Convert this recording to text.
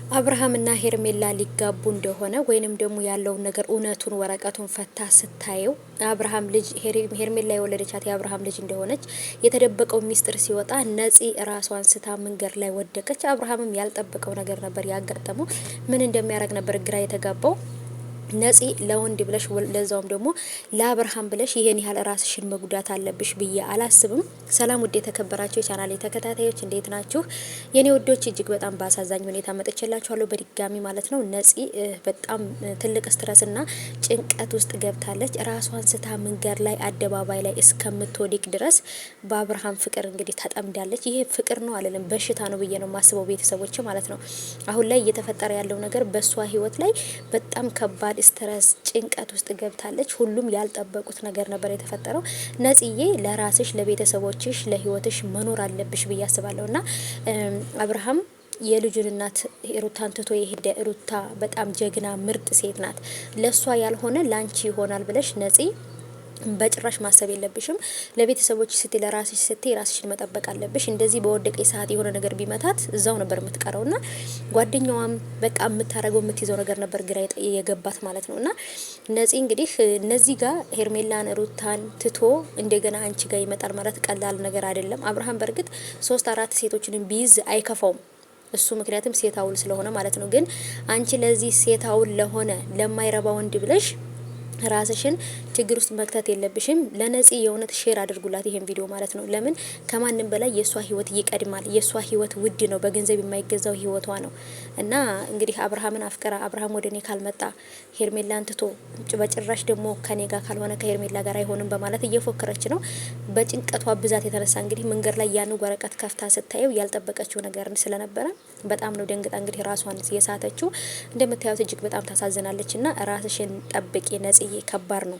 አብርሃምና ሄርሜላ ሊጋቡ እንደሆነ ወይንም ደግሞ ያለውን ነገር እውነቱን ወረቀቱን ፈታ ስታየው አብርሃም ልጅ ሄርሜላ የወለደቻት የአብርሃም ልጅ እንደሆነች የተደበቀው ሚስጥር ሲወጣ ነፂ ራሷን ስታ መንገድ ላይ ወደቀች። አብርሃምም ያልጠበቀው ነገር ነበር ያጋጠመው። ምን እንደሚያደርግ ነበር ግራ የተጋባው። ነፂ ለወንድ ብለሽ ለዛውም ደግሞ ለአብርሃም ብለሽ ይሄን ያህል ራስሽን መጉዳት አለብሽ ብዬ አላስብም። ሰላም ውድ የተከበራችሁ የቻናሌ ተከታታዮች እንዴት ናችሁ? የኔ ውዶች እጅግ በጣም በአሳዛኝ ሁኔታ መጥቼላችኋለሁ በድጋሚ ማለት ነው። ነፂ በጣም ትልቅ ስትረስና ጭንቀት ውስጥ ገብታለች። ራሷን ስታ መንገድ ላይ አደባባይ ላይ እስከምትወድቅ ድረስ በአብርሃም ፍቅር እንግዲህ ተጠምዳለች። ይሄ ፍቅር ነው አለለም በሽታ ነው ብዬ ነው ማስበው ቤተሰቦች ማለት ነው። አሁን ላይ እየተፈጠረ ያለው ነገር በሷ ህይወት ላይ በጣም ከባድ ስትረስ ጭንቀት ውስጥ ገብታለች። ሁሉም ያልጠበቁት ነገር ነበር የተፈጠረው። ነጽዬ ለራስሽ ለቤተሰቦችሽ ለህይወትሽ መኖር አለብሽ ብዬ አስባለሁና አብርሃም የልጁን እናት ሩታን ትቶ የሄደ ሩታ በጣም ጀግና ምርጥ ሴት ናት። ለሷ ያልሆነ ላንቺ ይሆናል ብለሽ ነጽ በጭራሽ ማሰብ የለብሽም። ለቤተሰቦች ስትይ ለራስሽ ስትይ ራስሽን መጠበቅ አለብሽ። እንደዚህ በወደቀ ሰዓት የሆነ ነገር ቢመታት እዛው ነበር የምትቀረውና ጓደኛዋም በቃ የምታረገው የምትይዘው ነገር ነበር ግራ የገባት ማለት ነውና ነፂ እንግዲህ እነዚህ ጋር ሄርሜላን ሩታን ትቶ እንደገና አንቺ ጋር ይመጣል ማለት ቀላል ነገር አይደለም። አብርሃም በእርግጥ 3-4 ሴቶችን ቢይዝ አይከፋውም እሱ ምክንያቱም ሴታውል ስለሆነ ማለት ነው። ግን አንቺ ለዚህ ሴታውል ለሆነ ለማይረባ ወንድ ብለሽ ራስሽን ችግር ውስጥ መክተት የለብሽም። ለነፂ የእውነት ሼር አድርጉላት ይሄን ቪዲዮ ማለት ነው። ለምን ከማንም በላይ የሷ ህይወት ይቀድማል። የሷ ህይወት ውድ ነው፣ በገንዘብ የማይገዛው ህይወቷ ነው። እና እንግዲህ አብርሃምን አፍቀራ አብርሃም ወደኔ ካልመጣ ሄርሜላን ትቶ በጭራሽ ደግሞ ከኔ ጋር ካልሆነ ከሄርሜላ ጋር አይሆንም በማለት እየፎከረች ነው። በጭንቀቷ ብዛት የተነሳ እንግዲህ መንገድ ላይ ያን ወረቀት ከፍታ ስታየው ያልጠበቀችው ነገር ስለነበረ በጣም ነው ደንግጣ እንግዲህ ራሷን የሳተችው። እንደምታዩት እጅግ በጣም ታሳዝናለች። እና ራስሽን ጠብቂ ነፂ፣ ከባድ ነው።